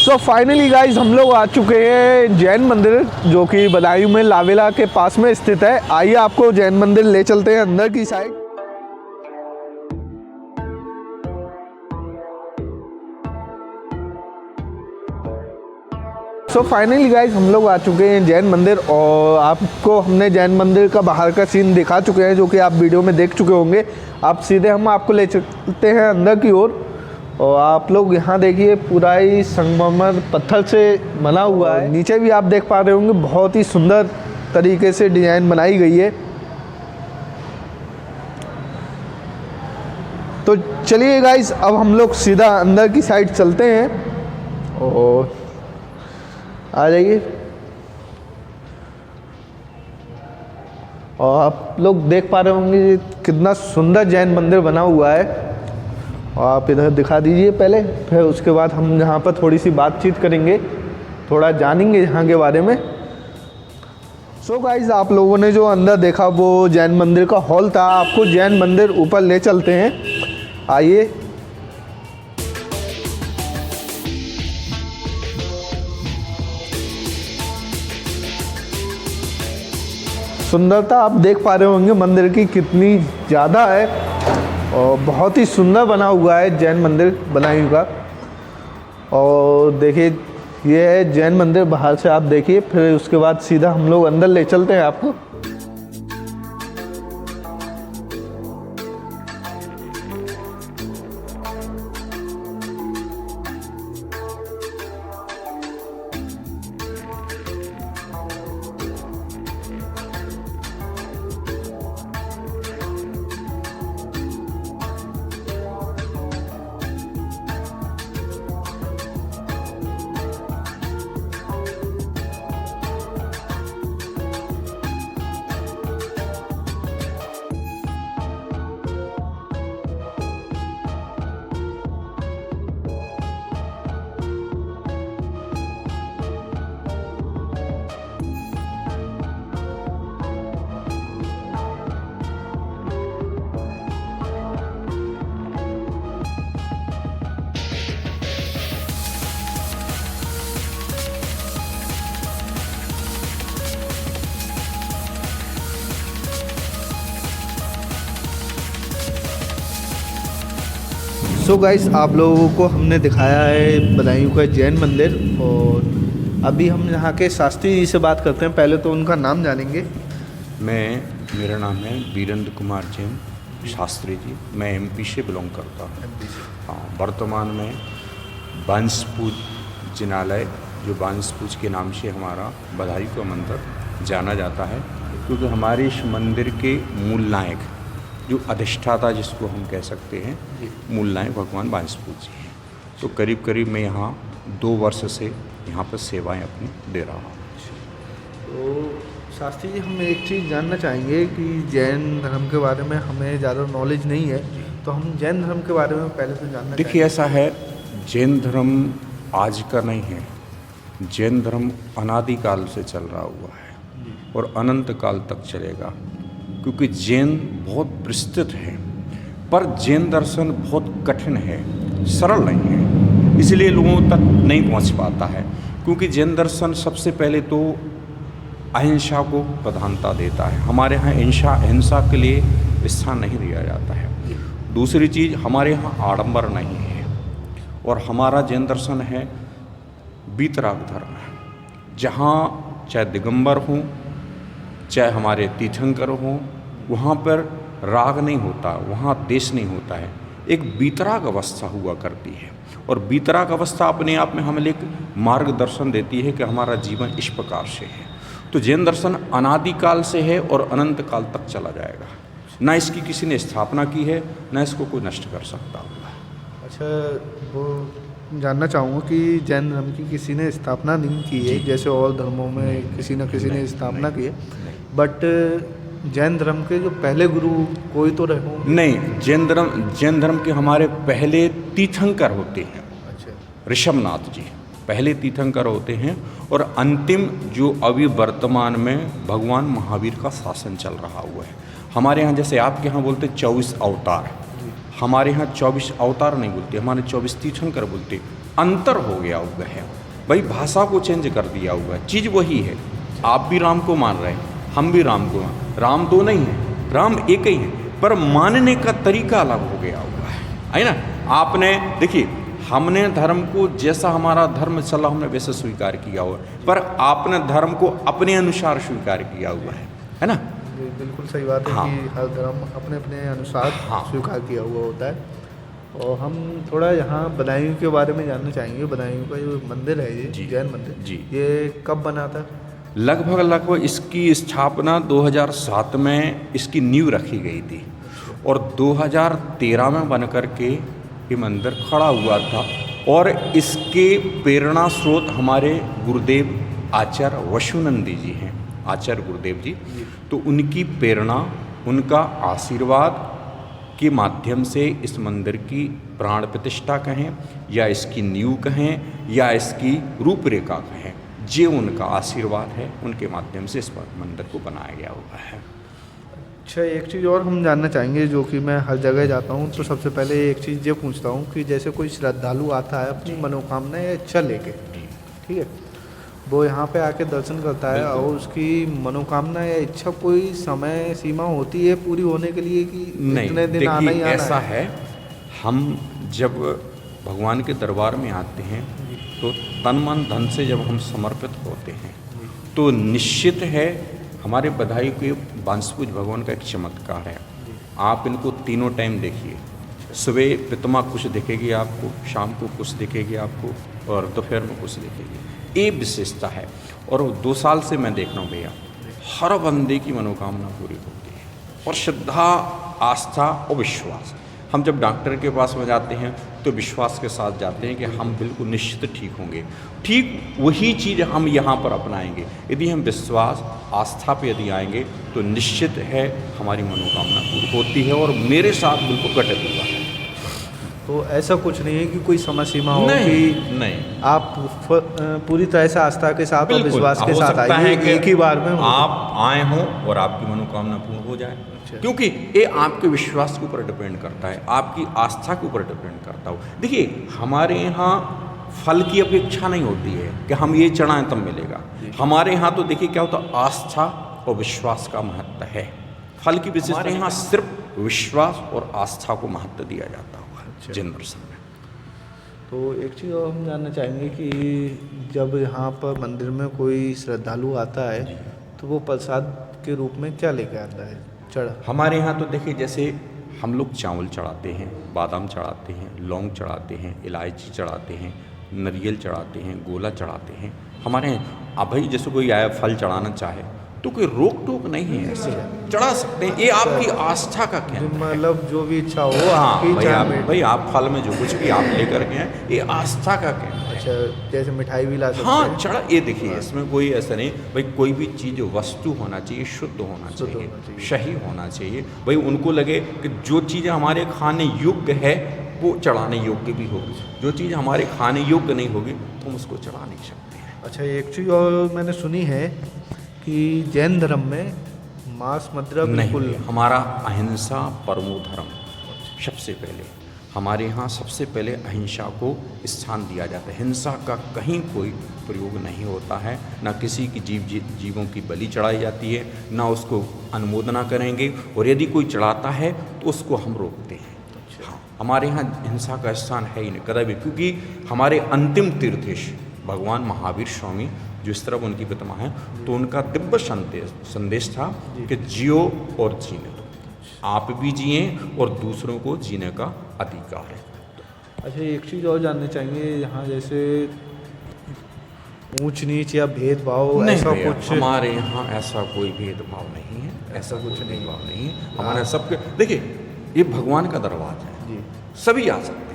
So finally guys हम लोग आ चुके हैं जैन मंदिर, जो कि बदायूं में लावेला के पास में स्थित है। आइए आपको जैन मंदिर ले चलते हैं अंदर की साइड। सो फाइनली गाइज हम लोग आ चुके हैं जैन मंदिर, और आपको हमने जैन मंदिर का बाहर का सीन दिखा चुके हैं, जो कि आप वीडियो में देख चुके होंगे। आप सीधे हम आपको ले चलते हैं अंदर की ओर। और आप लोग यहाँ देखिए, पूरा ही संगमरमर पत्थर से बना हुआ है। नीचे भी आप देख पा रहे होंगे, बहुत ही सुंदर तरीके से डिज़ाइन बनाई गई है। तो चलिए गाइज, अब हम लोग सीधा अंदर की साइड चलते हैं और आ जाइए। और आप लोग देख पा रहे होंगे कितना सुंदर जैन मंदिर बना हुआ है। और आप इधर दिखा दीजिए पहले, फिर उसके बाद हम यहाँ पर थोड़ी सी बातचीत करेंगे, थोड़ा जानेंगे यहाँ के बारे में। सो गाइज, आप लोगों ने जो अंदर देखा वो जैन मंदिर का हॉल था। आपको जैन मंदिर ऊपर ले चलते हैं, आइए। सुंदरता आप देख पा रहे होंगे मंदिर की कितनी ज़्यादा है, और बहुत ही सुंदर बना हुआ है जैन मंदिर बदायूं का। और देखिए, ये है जैन मंदिर बाहर से आप देखिए, फिर उसके बाद सीधा हम लोग अंदर ले चलते हैं आपको। सो गाइस, आप लोगों को हमने दिखाया है बदायूं का जैन मंदिर, और अभी हम यहाँ के शास्त्री जी से बात करते हैं। पहले तो उनका नाम जानेंगे। मेरा नाम है वीरेंद्र कुमार जैन शास्त्री जी। मैं एमपी से बिलोंग करता हूँ। हाँ, वर्तमान में बांसपूज जिनालय, जो बांसपूज के नाम से हमारा बदायूं का मंदिर जाना जाता है, क्योंकि हमारे इस मंदिर के मूल नायक, जो अधिष्ठाता जिसको हम कह सकते हैं, मूल नायक भगवान बांसपूज जी हैं। तो करीब करीब मैं यहाँ 2 वर्ष से यहाँ पर सेवाएं अपनी दे रहा हूँ। तो शास्त्री जी, हम एक चीज़ जानना चाहेंगे कि जैन धर्म के बारे में हमें ज़्यादा नॉलेज नहीं है, तो हम जैन धर्म के बारे में पहले तो जानना। देखिए, ऐसा है, जैन धर्म आज का नहीं है। जैन धर्म अनादिकाल से चल रहा हुआ है और अनंत काल तक चलेगा, क्योंकि जैन बहुत विस्तृत है, पर जैन दर्शन बहुत कठिन है, सरल नहीं है, इसलिए लोगों तक नहीं पहुंच पाता है। क्योंकि जैन दर्शन सबसे पहले तो अहिंसा को प्रधानता देता है। हमारे यहाँ अहिंसा के लिए स्थान नहीं दिया जाता है। दूसरी चीज़, हमारे यहाँ आडंबर नहीं है, और हमारा जैन दर्शन है वीतराग धर्म है, जहाँ चाहे दिगंबर हों, चाहे हमारे तीर्थंकर हों, वहाँ पर राग नहीं होता, वहाँ देश नहीं होता है, एक वीतराग अवस्था हुआ करती है। और वीतराग अवस्था अपने आप में हमें एक मार्गदर्शन देती है कि हमारा जीवन इस प्रकार से है। तो जैन दर्शन अनादिकाल से है और अनंत काल तक चला जाएगा। ना इसकी किसी ने स्थापना की है, ना इसको कोई नष्ट कर सकता हुआ। अच्छा, वो जानना चाहूँगा कि जैन धर्म की किसी ने स्थापना नहीं की है, जैसे और धर्मों में किसी न किसी ने स्थापना की है, बट जैन धर्म के जो पहले गुरु कोई तो रहे होंगे? नहीं, जैन धर्म के हमारे पहले तीर्थंकर होते हैं। अच्छा, ऋषभनाथ जी पहले तीर्थंकर होते हैं, और अंतिम जो अभी वर्तमान में भगवान महावीर का शासन चल रहा हुआ है। हमारे यहाँ जैसे आपके यहाँ बोलते 24 अवतार, हमारे यहाँ 24 अवतार नहीं बोलते, हमारे 24 तीर्थंकर बोलते। अंतर हो गया हुआ है भाई, भाषा को चेंज कर दिया हुआ है, चीज़ वही है। आप भी राम को मान रहे हैं, हम भी राम को राम दो नहीं है, राम एक ही है, पर मानने का तरीका अलग हो गया हुआ है ना। आपने देखिए, हमने धर्म को जैसा हमारा धर्म चला हमने वैसे स्वीकार किया हुआ, पर आपने धर्म को अपने अनुसार स्वीकार किया हुआ है ना। बिल्कुल सही बात है। हाँ। कि हर धर्म अपने अपने अनुसार हाँ। स्वीकार किया हुआ होता है। और हम थोड़ा यहाँ बदायूं के बारे में जानना चाहेंगे। बदायूं का जो मंदिर है, ये जी। जैन मंदिर जी। ये कब बना था? लगभग इसकी स्थापना 2007 में इसकी नींव रखी गई थी और 2013 में बन कर के ये मंदिर खड़ा हुआ था। और इसके प्रेरणा स्रोत हमारे गुरुदेव आचार्य वसुनंदी जी हैं, आचार्य गुरुदेव जी। तो उनकी प्रेरणा, उनका आशीर्वाद के माध्यम से इस मंदिर की प्राण प्रतिष्ठा कहें या इसकी नींव कहें या इसकी रूपरेखा कहें, ये उनका आशीर्वाद है, उनके माध्यम से इस मंदिर को बनाया गया हुआ है। अच्छा, एक चीज़ और हम जानना चाहेंगे, जो कि मैं हर जगह जाता हूँ तो सबसे पहले एक चीज़ ये पूछता हूँ कि जैसे कोई श्रद्धालु आता है अपनी मनोकामना या इच्छा लेके, ठीक है, वो यहाँ पे आके दर्शन करता है और उसकी मनोकामना या इच्छा कोई समय सीमा होती है पूरी होने के लिए कि नहीं, इतने दिन आना ही देखिए आना ऐसा है, हम जब भगवान के दरबार में आते हैं तो तन मन धन से जब हम समर्पित होते हैं तो निश्चित है हमारे बधाई के बांसपुज भगवान का एक चमत्कार है। आप इनको तीनों टाइम देखिए, सुबह प्रतिमा कुछ दिखेगी आपको, शाम को कुछ दिखेगी आपको और दोपहर में कुछ दिखेगी। ये विशेषता है। और 2 साल से मैं देख रहा हूँ भैया, हर बंदे की मनोकामना पूरी होती है। और श्रद्धा, आस्था और विश्वास, हम जब डॉक्टर के पास में जाते हैं तो विश्वास के साथ जाते हैं कि हम बिल्कुल निश्चित ठीक होंगे। ठीक वही चीज़ हम यहाँ पर अपनाएंगे। यदि हम विश्वास, आस्था पे यदि आएंगे तो निश्चित है हमारी मनोकामना पूरी होती है और मेरे साथ बिल्कुल घटित हुआ है। तो ऐसा कुछ नहीं है कि कोई समय सीमा हो नहीं, कि नहीं, आप पूरी तरह से आस्था के साथ और विश्वास के हो साथ सकता है आइए, कि एक ही बार में हो। आप आए हों और आपकी मनोकामना पूर्ण हो जाए, क्योंकि ये आपके विश्वास के ऊपर डिपेंड करता है, आपकी आस्था के ऊपर डिपेंड करता हो। देखिए, हमारे यहाँ फल की अपेक्षा नहीं होती है कि हम ये चढ़ाएं तब मिलेगा। हमारे यहाँ तो देखिए क्या होता है, आस्था और विश्वास का महत्व है। फल की विशेषता हमारे यहाँ सिर्फ विश्वास और आस्था को महत्व दिया जाता है जैन दर्शन में। तो एक चीज़ और हम जानना चाहेंगे कि जब यहाँ पर मंदिर में कोई श्रद्धालु आता है तो वो प्रसाद के रूप में क्या लेके आता है? हमारे यहाँ तो देखिए, जैसे हम लोग चावल चढ़ाते हैं, बादाम चढ़ाते हैं, लौंग चढ़ाते हैं, इलायची चढ़ाते हैं, नारियल चढ़ाते हैं, गोला चढ़ाते हैं। हमारे यहाँ अब भाई जैसे कोई आया फल चढ़ाना चाहे तो कोई रोक टोक नहीं है, ऐसे चढ़ा सकते हैं। ये आपकी आस्था का क्या मतलब जो भी इच्छा हो। हाँ भाई आप फल में जो कुछ भी आप लेकर के हैं, ये आस्था का क्या है। अच्छा, जैसे मिठाई भी ला सकते हाँ हैं। चढ़ा, ये देखिए इसमें कोई ऐसा नहीं भाई, कोई भी चीज़ वस्तु होना चाहिए, शुद्ध होना चाहिए, सही होना चाहिए। भाई उनको लगे कि जो चीज़ हमारे खाने योग्य है वो चढ़ाने योग्य भी होगी, जो चीज़ हमारे खाने योग्य नहीं होगी तो हम उसको चढ़ा नहीं सकते हैं। अच्छा, एक चीज़ और मैंने सुनी है कि जैन धर्म में मांस मदिरा बिल्कुल नहीं, हमारा अहिंसा परमो धर्म। सबसे पहले हमारे यहाँ सबसे पहले अहिंसा को स्थान दिया जाता है। हिंसा का कहीं कोई प्रयोग नहीं होता है, ना किसी की जीवों की बलि चढ़ाई जाती है, ना उसको अनुमोदना करेंगे, और यदि कोई चढ़ाता है तो उसको हम रोकते हैं। हाँ, हमारे यहाँ हिंसा का स्थान है ही नहीं कदापि, क्योंकि हमारे अंतिम तीर्थेश भगवान महावीर स्वामी जो इस तरफ उनकी प्रतिमा है, तो उनका दिव्य संदेश था कि जियो और जीने दो, आप भी जिए और दूसरों को जीने का अधिकार है। अच्छा, एक चीज़ और जानना चाहेंगे, यहाँ जैसे ऊंच नीच या भेदभाव ऐसा कुछ? हमारे यहाँ ऐसा कोई भेदभाव नहीं है, ऐसा कुछ भेदभाव नहीं है। हमारे सबके देखिए, ये भगवान का दरबार है जी, सभी आ सकते हैं,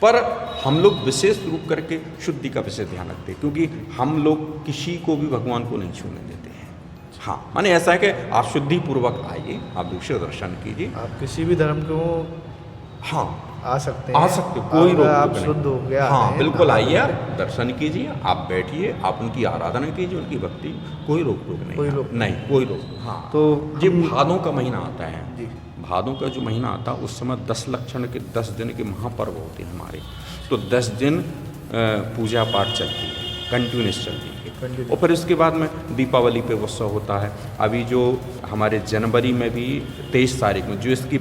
पर हम लोग विशेष रूप करके शुद्धि का विशेष ध्यान रखते हैं, क्योंकि हम लोग किसी को भी भगवान को नहीं छूने देते हैं। हाँ, माने ऐसा है कि आप शुद्धि पूर्वक आइए, आप दूसरे दर्शन कीजिए, आप किसी भी धर्म को हाँ आ सकते हैं, आ सकते, कोई रोक आप टोक शुद्ध हो गया। हाँ बिल्कुल आइए, आप दर्शन कीजिए, आप बैठिए, आप उनकी आराधना कीजिए, उनकी भक्ति, कोई रोक टोक नहीं, कोई रोक। हाँ, तो ये भादों का महीना आता है जी, भादों का जो महीना आता है उस समय 10 लक्षण के 10 दिन के महापर्व होते हैं हमारे। तो 10 दिन पूजा पाठ चलती है, कंटिन्यूस चलती है। और फिर इसके बाद में दीपावली पे उत्सव होता है। अभी जो हमारे जनवरी में भी 23 तारीख में जो इसकी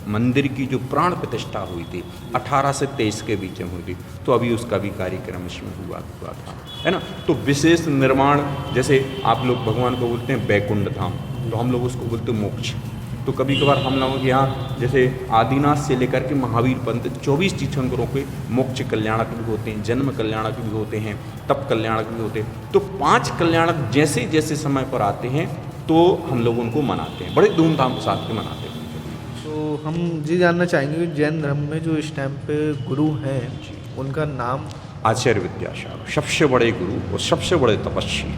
मंदिर की जो प्राण प्रतिष्ठा हुई थी 18 से 23 के बीच में हुई थी, तो अभी उसका भी कार्यक्रम इसमें हुआ था, है ना। तो विशेष निर्माण, जैसे आप लोग भगवान को बोलते हैं बैकुंठ धाम, तो हम लोग उसको बोलते हैं मोक्ष। तो कभी कभार हम लोगों के यहाँ जैसे आदिनाथ से लेकर के महावीर पंथ 24 तीर्थंकरों के मोक्ष कल्याणक भी होते हैं, जन्म कल्याणक भी होते हैं, तप कल्याणक भी होते हैं। तो 5 कल्याणक जैसे जैसे समय पर आते हैं तो हम लोग उनको मनाते हैं, बड़े धूमधाम के साथ के मनाते हैं। तो हम जी जानना चाहेंगे कि जैन धर्म में जो इस टाइम पे गुरु हैं उनका नाम? आचार्य विद्यासागर सबसे बड़े गुरु और सबसे बड़े तपस्वी।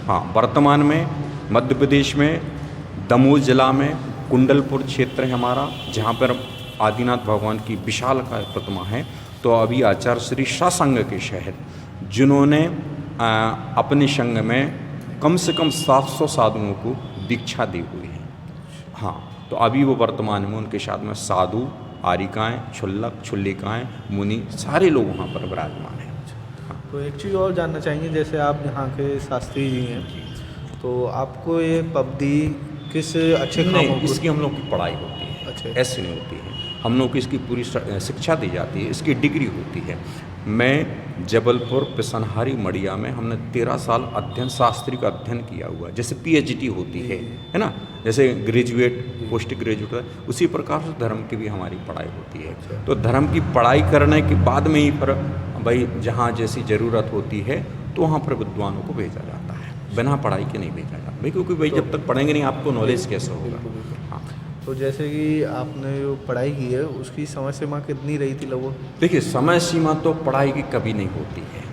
हाँ, वर्तमान में मध्य प्रदेश में दमोह जिला में कुंडलपुर क्षेत्र है हमारा, जहाँ पर आदिनाथ भगवान की विशालकाय प्रतिमा है। तो अभी आचार्य श्री शासंग के शहर, जिन्होंने अपने संघ में कम से कम 700 साधुओं को दीक्षा दी हुई है। हाँ, तो अभी वो वर्तमान में उनके साथ में साधु, आरिकाएँ, छुल्लक, छुल्लिकाएँ, मुनि सारे लोग वहाँ पर विराजमान हैं। हाँ। तो एक चीज़ और जानना चाहेंगे, जैसे आप यहाँ के शास्त्री जी हैं, तो आपको ये पब्दी किस अच्छे नहीं, कामों को? इसकी हम लोग की पढ़ाई होती है। अच्छा। ऐसी नहीं होती है, हम लोग की इसकी पूरी शिक्षा दी जाती है, इसकी डिग्री होती है। मैं जबलपुर पिसनहारी मड़िया में हमने 13 साल अध्ययन, शास्त्री का अध्ययन किया हुआ है। जैसे PhD होती है ना, जैसे ग्रेजुएट, पोस्ट ग्रेजुएट है, उसी प्रकार से धर्म की भी हमारी पढ़ाई होती है। तो धर्म की पढ़ाई करने के बाद में ही पर भाई जहाँ जैसी ज़रूरत होती है तो वहाँ पर विद्वानों को भेजा जाता है, बिना पढ़ाई के नहीं भेजा जाता भाई, क्योंकि भाई जब तक पढ़ेंगे नहीं आपको नॉलेज कैसे होगा। हाँ, तो जैसे कि आपने जो पढ़ाई की है उसकी समय सीमा कितनी रही थी लगभग? देखिए, समय सीमा तो पढ़ाई की कभी नहीं होती है।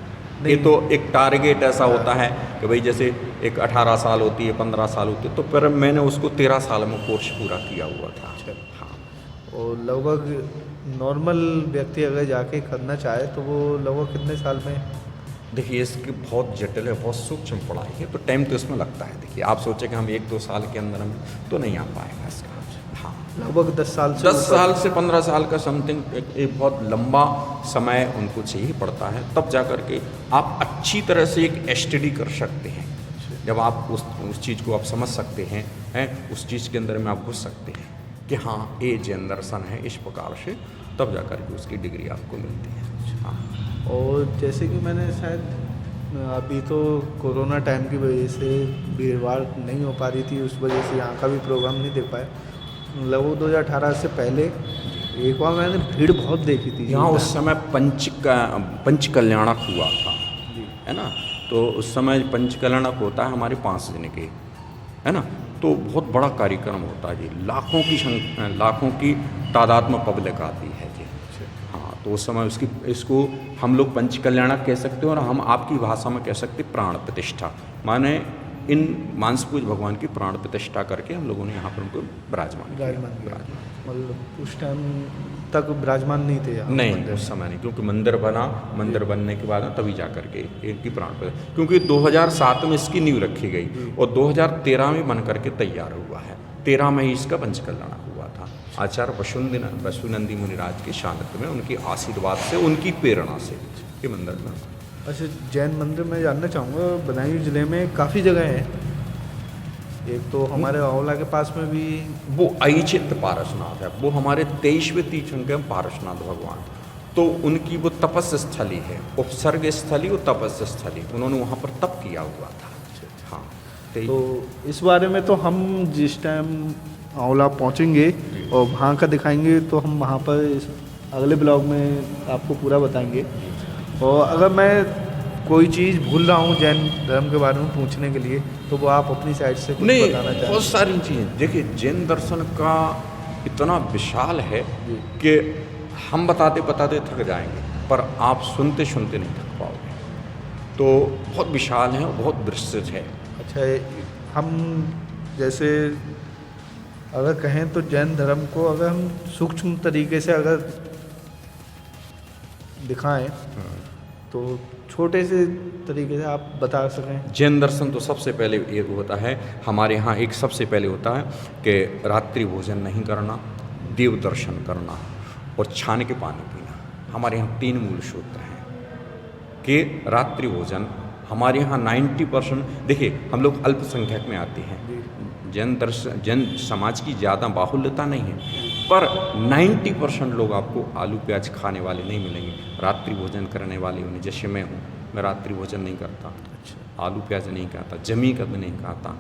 ये तो एक टारगेट ऐसा होता है कि भाई जैसे एक 18 साल होती है, 15 साल होती है, तो फिर मैंने उसको 13 साल में कोर्स पूरा किया हुआ था। हाँ। और लगभग नॉर्मल व्यक्ति अगर जाके करना चाहे तो वो लगभग कितने साल में? देखिए, इसकी बहुत जटिल है, बहुत सूक्ष्म पढ़ाई है, तो टाइम तो इसमें लगता है। देखिए, आप सोचें कि हम 1-2 साल के अंदर हम तो नहीं आ पाएगा इसका। हाँ, लगभग 10 साल से 10 साल से 15 साल का समथिंग एक बहुत लंबा समय उनको चाहिए पड़ता है, तब जा कर के आप अच्छी तरह से एक स्टडी कर सकते हैं। जब आप उस चीज़ को आप समझ सकते हैं, उस चीज़ के अंदर में आप घुस सकते हैं कि हाँ ये जैन दर्शन है इस प्रकार से, तब जा कर के उसकी डिग्री आपको मिलती है। हाँ। और जैसे कि मैंने शायद अभी तो कोरोना टाइम की वजह से भीड़-भाड़ नहीं हो पा रही थी, उस वजह से यहाँ का भी प्रोग्राम नहीं देख पाए। लगभग 2018 से पहले एक बार मैंने भीड़ बहुत देखी थी यहाँ उस समय पंच कल्याणक हुआ था, है ना। तो उस समय पंच कल्याणक होता है हमारे 5 दिन के, है ना। तो बहुत बड़ा कार्यक्रम होता है जी, लाखों की तादाद में पब्लिक आती है जी। हाँ, तो उस समय इसको हम लोग पंच कल्याणक कह सकते हैं, और हम आपकी भाषा में कह सकते हैं प्राण प्रतिष्ठा। माने इन मानसपूज भगवान की प्राण प्रतिष्ठा करके हम लोगों ने यहाँ पर उनको विराजमान किया। मतलब उस टाइम तक विराजमान नहीं थे यहाँ? नहीं, उस समय नहीं, क्योंकि मंदिर बनने के बाद तभी जा करके इनकी प्राण प्रतिष्ठा, क्योंकि 2007 में इसकी नींव रखी गई और 2013 में बन करके तैयार हुआ है। 13 में ही इसका पंच कल्याण हुआ था। आचार्य वसुनंदी मुनिराज के सानिध्य में, उनके आशीर्वाद से, उनकी प्रेरणा से ये मंदिर बना। अच्छा, जैन मंदिर मैं जानना चाहूँगा, बदायूं ज़िले में काफ़ी जगह हैं। एक तो हमारे आंवला के पास में भी वो अचिंत्य पारसनाथ है, वो हमारे 23वें तीर्थंकर पारसनाथ भगवान, तो उनकी वो तपस्या स्थली है, उपसर्ग स्थली और तपस्या स्थली, उन्होंने वहाँ पर तप किया हुआ था। हाँ, तो इस बारे में तो हम जिस टाइम आंवला पहुँचेंगे और वहाँ का दिखाएंगे, तो हम वहाँ पर इस अगले ब्लॉग में आपको पूरा बताएंगे। और अगर मैं कोई चीज़ भूल रहा हूँ जैन धर्म के बारे में पूछने के लिए, तो वो आप अपनी साइड से कुछ बताना चाहेंगे? बहुत सारी चीज़ें। देखिए, जैन दर्शन का इतना विशाल है कि हम बताते बताते थक जाएंगे, पर आप सुनते सुनते नहीं थक पाओगे। तो बहुत विशाल है और बहुत विस्तृत है। अच्छा, हम जैसे अगर कहें तो जैन धर्म को अगर हम सूक्ष्म तरीके से अगर दिखाएं तो छोटे से तरीके से आप बता सकें। जैन दर्शन तो सबसे पहले ये होता है हमारे यहाँ, एक सबसे पहले होता है कि रात्रि भोजन नहीं करना, देव दर्शन करना और छान के पानी पीना। हमारे यहाँ 3 मूल सूत्र हैं। कि रात्रि भोजन हमारे यहाँ 90%, देखिए हम लोग अल्पसंख्यक में आते हैं, जैन समाज की ज़्यादा बाहुल्यता नहीं है, पर 90% लोग आपको आलू प्याज खाने वाले नहीं मिलेंगे, रात्रि भोजन करने वाले उन्हें। जैसे मैं हूँ, मैं रात्रि भोजन नहीं करता, आलू प्याज नहीं खाता, जमी कभी नहीं खाता,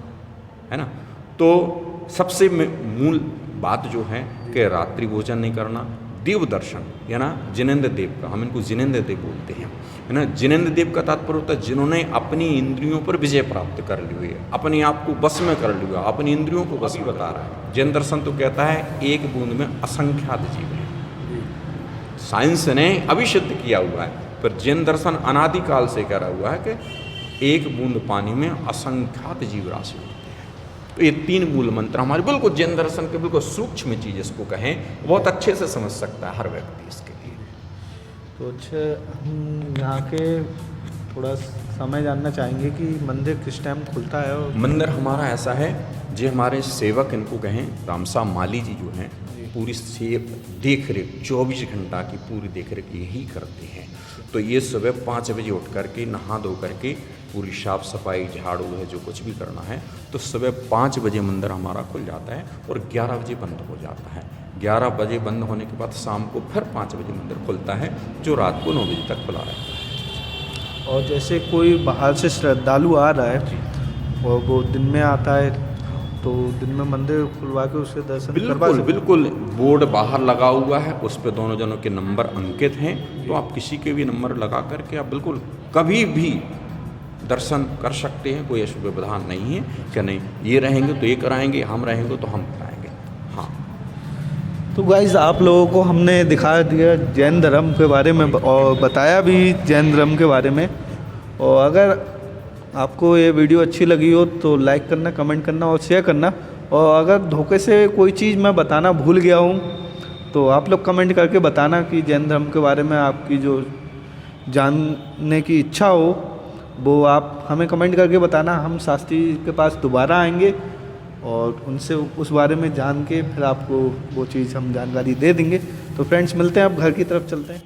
है ना। तो सबसे मूल बात जो है कि रात्रि भोजन नहीं करना, देव दर्शन, या ना जिनेंद्र देव का, हम इनको जिनेंद्र देव बोलते हैं, है ना। जिनेंद्र देव का तात्पर्य होता है जिन्होंने अपनी इंद्रियों पर विजय प्राप्त कर ली हुई है, अपने आप को बस में कर लिया, अपनी इंद्रियों को बस बता रहा है। जैन दर्शन तो कहता है एक बूंद में असंख्यात जीव है। साइंस ने अभी सिद्ध किया हुआ है, पर जैन दर्शन अनादिकाल से कह रहा हुआ है कि एक बूंद पानी में असंख्यात जीव राशि होती है। तो ये 3 मूल मंत्र हमारे बिल्कुल जैन दर्शन के बिल्कुल सूक्ष्म चीज़ इसको कहें, बहुत अच्छे से समझ सकता है हर व्यक्ति इसके लिए। तो अच्छा, हम यहाँ के थोड़ा समय जानना चाहेंगे कि मंदिर किस टाइम खुलता है। और मंदिर हमारा ऐसा है, जो हमारे सेवक इनको कहें रामसाब माली जी जो हैं, पूरी देख रेख 24 घंटा की पूरी देख रेख यही करते हैं। तो ये सुबह 5 बजे उठ करके नहा धो करके पूरी साफ सफाई झाड़ू है जो कुछ भी करना है, तो सुबह 5 बजे मंदिर हमारा खुल जाता है और 11 बजे बंद हो जाता है। 11 बजे बंद होने के बाद शाम को फिर 5 बजे मंदिर खुलता है, जो रात को 9 बजे तक खुला रहता है। और जैसे कोई बाहर से श्रद्धालु आ रहा है और वो दिन में आता है, तो दिन में मंदिर खुलवा के उसके दर्शन करवा सकते हैं? बिल्कुल बोर्ड बाहर लगा हुआ है, उस पर दोनों जनों के नंबर अंकित हैं, तो आप किसी के भी नंबर लगा करके आप बिल्कुल कभी भी दर्शन कर सकते हैं। कोई ऐसा व्यवधान नहीं है कि नहीं ये रहेंगे तो ये कराएंगे, हम रहेंगे तो हम कराएंगे। हाँ, तो गाइज़ आप लोगों को हमने दिखा दिया जैन धर्म के बारे में और बताया भी जैन धर्म के बारे में। और अगर आपको ये वीडियो अच्छी लगी हो तो लाइक करना, कमेंट करना और शेयर करना। और अगर धोखे से कोई चीज़ मैं बताना भूल गया हूँ तो आप लोग कमेंट करके बताना कि जैन धर्म के बारे में आपकी जो जानने की इच्छा हो वो आप हमें कमेंट करके बताना। हम शास्त्री के पास दोबारा आएंगे और उनसे उस बारे में जान के फिर आपको वो चीज़ हम जानकारी दे देंगे। तो फ्रेंड्स मिलते हैं, अब घर की तरफ चलते हैं।